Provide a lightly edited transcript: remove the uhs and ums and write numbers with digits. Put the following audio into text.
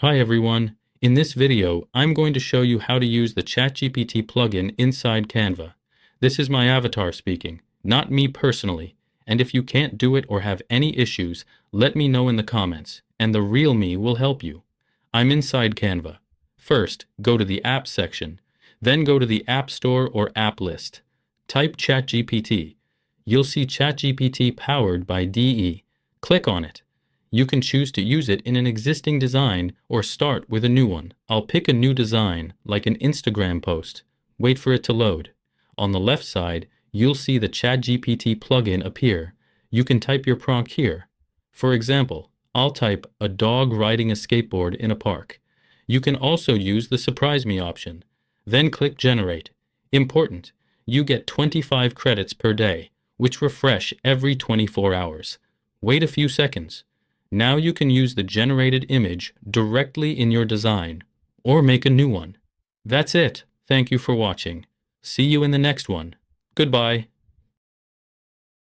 Hi everyone. In this video, I'm going to show you how to use the ChatGPT plugin inside Canva. This is my avatar speaking, not me personally, and if you can't do it or have any issues, let me know in the comments, and the real me will help you. I'm inside Canva. First, go to the Apps section, then go to the App Store or App List. Type ChatGPT. You'll see ChatGPT powered by DE. Click on it. You can choose to use it in an existing design or start with a new one. I'll pick a new design, like an Instagram post. Wait for it to load. On the left side, you'll see the ChatGPT plugin appear. You can type your prompt here. For example, I'll type a dog riding a skateboard in a park. You can also use the Surprise Me option. Then click Generate. Important, you get 25 credits per day, which refresh every 24 hours. Wait a few seconds. Now you can use the generated image directly in your design, or make a new one. That's it. Thank you for watching. See you in the next one. Goodbye.